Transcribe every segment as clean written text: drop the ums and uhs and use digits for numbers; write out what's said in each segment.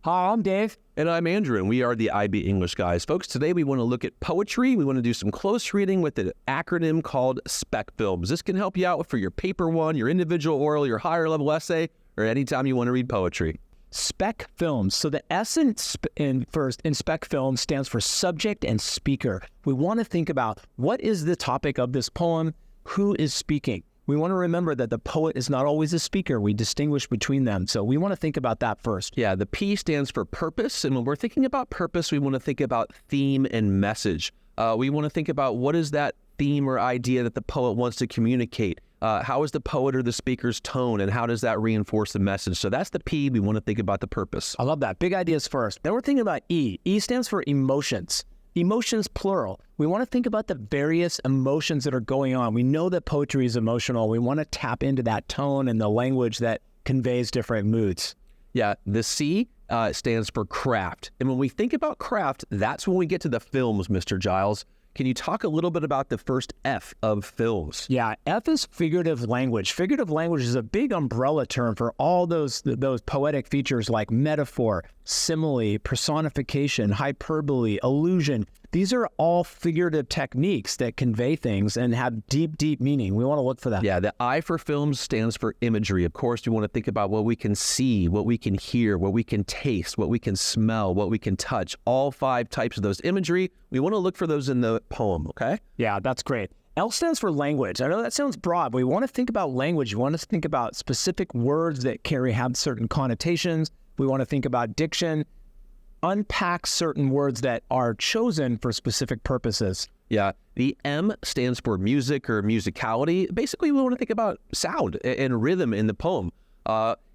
Hi, I'm Dave. And I'm Andrew, and we are the IB English guys. Folks, today we want to look at poetry. We want to do some close reading with an acronym called Spec Films. This can help you out for your paper one, your individual oral, your higher level essay, or anytime you want to read poetry. Spec Films. So the S in Spec Films stands for subject and speaker. We want to think about what is the topic of this poem, who is speaking. We want to remember that the poet is not always a speaker. We distinguish between them. So we want to think about that first. Yeah, the P stands for purpose. And when we're thinking about purpose, we want to think about theme and message. We want to think about what is that theme or idea that the poet wants to communicate. How is the poet or the speaker's tone, and how does that reinforce the message? So that's the P. We want to think about the purpose. I love that. Big ideas first. Then we're thinking about E. E stands for emotions. Emotions, plural. We want to think about the various emotions that are going on. We know that poetry is emotional. We want to tap into that tone and the language that conveys different moods. Yeah, the C stands for craft. And when we think about craft, that's when we get to the films, Mr. Giles. Can you talk a little bit about the first F of films? Yeah, F is figurative language. Figurative language is a big umbrella term for all those poetic features like metaphor, simile, personification, hyperbole, allusion. These are all figurative techniques that convey things and have deep, deep meaning. We want to look for that. Yeah, the I for films stands for imagery. Of course, we want to think about what we can see, what we can hear, what we can taste, what we can smell, what we can touch. All 5 types of those imagery. We want to look for those in the poem, okay? Yeah, that's great. L stands for language. I know that sounds broad, but we want to think about language. We want to think about specific words that have certain connotations. We want to think about diction, unpack certain words that are chosen for specific purposes. Yeah, the M stands for music or musicality. Basically, we want to think about sound and rhythm in the poem.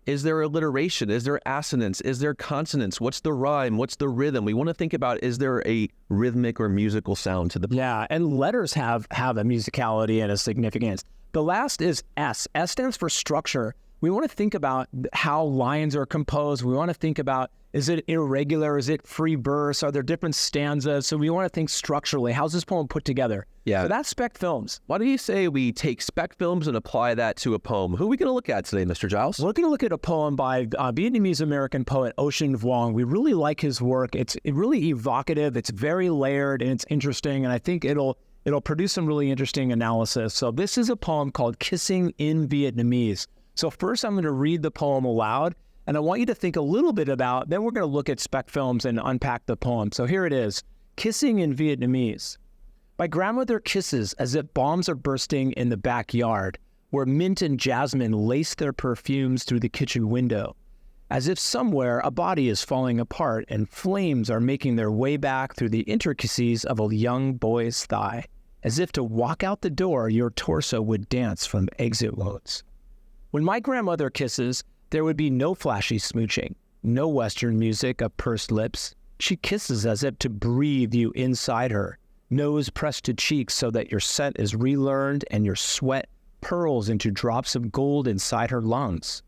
Is there alliteration? Is there assonance? Is there consonance? What's the rhyme? What's the rhythm? We want to think about, is there a rhythmic or musical sound to the poem? Yeah, and letters have a musicality and a significance. The last is S. S stands for structure. We want to think about how lines are composed. We want to think about, is it irregular? Is it free verse? Are there different stanzas? So we want to think structurally. How's this poem put together? Yeah. So that's Spec Films. Why do you say we take Spec Films and apply that to a poem? Who are we going to look at today, Mr. Giles? We're going to look at a poem by Vietnamese-American poet Ocean Vuong. We really like his work. It's really evocative. It's very layered, and it's interesting. And I think it'll produce some really interesting analysis. So this is a poem called Kissing in Vietnamese. So first I'm going to read the poem aloud, and I want you to think a little bit about, then we're going to look at Spec Films and unpack the poem. So here it is, Kissing in Vietnamese. My grandmother kisses as if bombs are bursting in the backyard, where mint and jasmine lace their perfumes through the kitchen window. As if somewhere a body is falling apart and flames are making their way back through the intricacies of a young boy's thigh. As if to walk out the door, your torso would dance from exit wounds. When my grandmother kisses, there would be no flashy smooching, no Western music of pursed lips. She kisses as if to breathe you inside her, nose pressed to cheeks so that your scent is relearned and your sweat pearls into drops of gold inside her lungs.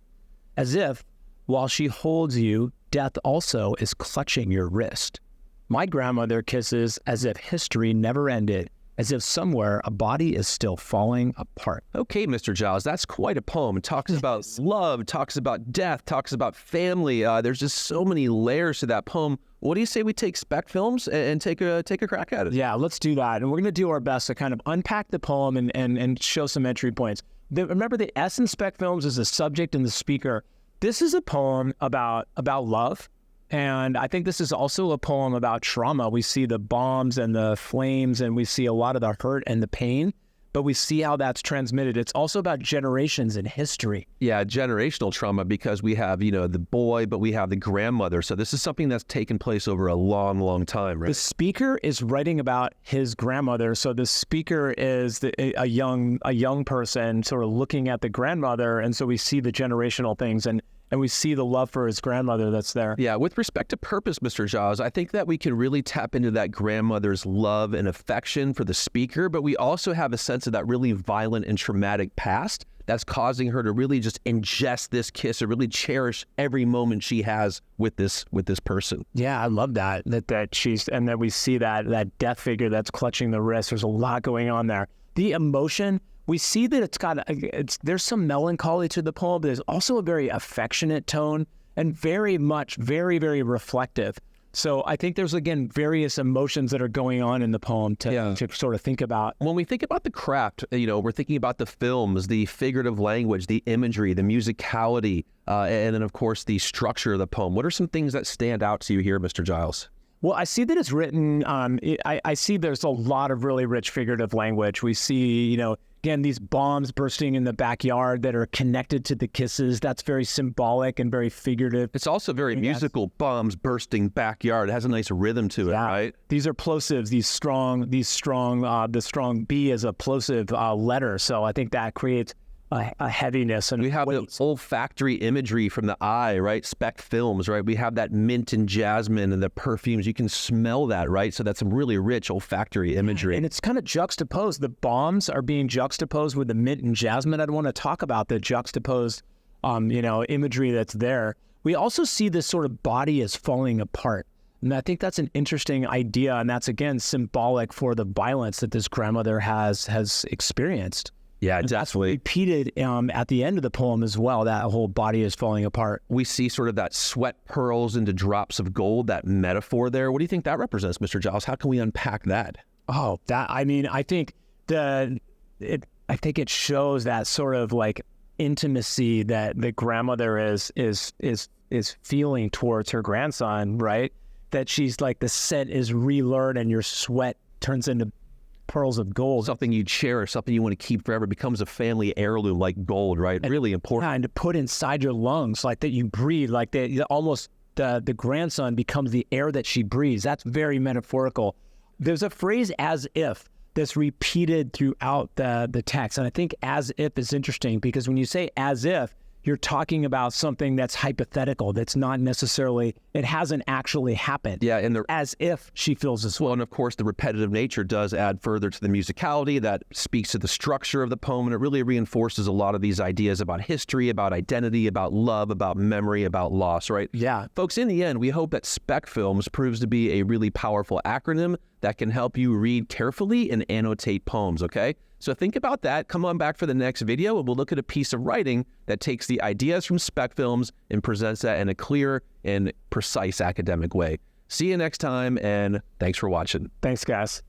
As if, while she holds you, death also is clutching your wrist. My grandmother kisses as if history never ended, as if somewhere a body is still falling apart. Okay, Mr. Giles, that's quite a poem. It talks about love, talks about death, talks about family. There's just so many layers to that poem. What do you say we take Spec Films and take a crack at it? Yeah, let's do that. And we're going to do our best to kind of unpack the poem and show some entry points. Remember, the S in Spec Films is the subject and the speaker. This is a poem about love. And I think this is also a poem about trauma. We see the bombs and the flames, and we see a lot of the hurt and the pain, but we see how that's transmitted. It's also about generations and history. Yeah, generational trauma, because we have, the boy, but we have the grandmother. So this is something that's taken place over a long, long time, right? The speaker is writing about his grandmother. So the speaker is a young person sort of looking at the grandmother. And so we see the generational things, and we see the love for his grandmother that's there. Yeah, with respect to purpose, Mr. Giles, I think that we can really tap into that grandmother's love and affection for the speaker, but we also have a sense of that really violent and traumatic past that's causing her to really just ingest this kiss or really cherish every moment she has with this person. Yeah, I love that she's, and then we see that death figure that's clutching the wrist. There's a lot going on there. The emotion, we see that there's some melancholy to the poem, but there's also a very affectionate tone. and very much, very, very reflective. So I think there's, again, various emotions that are going on in the poem to sort of think about. When we think about the craft, we're thinking about the films, the figurative language, the imagery, the musicality, and then, of course, the structure of the poem. What are some things that stand out to you here, Mr. Giles? Well, I see that it's written, I see there's a lot of really rich figurative language. We see, again, these bombs bursting in the backyard that are connected to the kisses. That's very symbolic and very figurative. It's also very musical, bombs bursting backyard. It has a nice rhythm to it, right? These are plosives, the strong B is a plosive letter. So I think that creates a heaviness. And we have the olfactory imagery from the eye, right? Spec films, right? We have that mint and jasmine and the perfumes. You can smell that, right? So that's some really rich olfactory imagery. And it's kind of juxtaposed. The bombs are being juxtaposed with the mint and jasmine. I'd want to talk about the juxtaposed, imagery that's there. We also see this sort of body is falling apart. And I think that's an interesting idea. And that's, again, symbolic for the violence that this grandmother has experienced. Yeah, and definitely. That's repeated at the end of the poem as well. That whole body is falling apart. We see sort of that sweat pearls into drops of gold, that metaphor there. What do you think that represents, Mr. Giles? How can we unpack that? Oh, I think it shows that sort of like intimacy that the grandmother is feeling towards her grandson, right? That she's like, the scent is relearned and your sweat turns into pearls of gold. Something you cherish, something you want to keep forever, becomes a family heirloom like gold, right? And, really important. Yeah, and to put inside your lungs, like that you breathe, like that almost the grandson becomes the air that she breathes. That's very metaphorical. There's a phrase "as if" that's repeated throughout the text. And I think "as if" is interesting because when you say "as if," you're talking about something that's hypothetical, that's not necessarily, it hasn't actually happened. Yeah, and as if she feels this way. Well, and of course, the repetitive nature does add further to the musicality that speaks to the structure of the poem, and it really reinforces a lot of these ideas about history, about identity, about love, about memory, about loss, right? Yeah. Folks, in the end, we hope that Spec Films proves to be a really powerful acronym that can help you read carefully and annotate poems, okay? So think about that. Come on back for the next video, and we'll look at a piece of writing that takes the ideas from Spec Films and presents that in a clear and precise academic way. See you next time, and thanks for watching. Thanks, guys.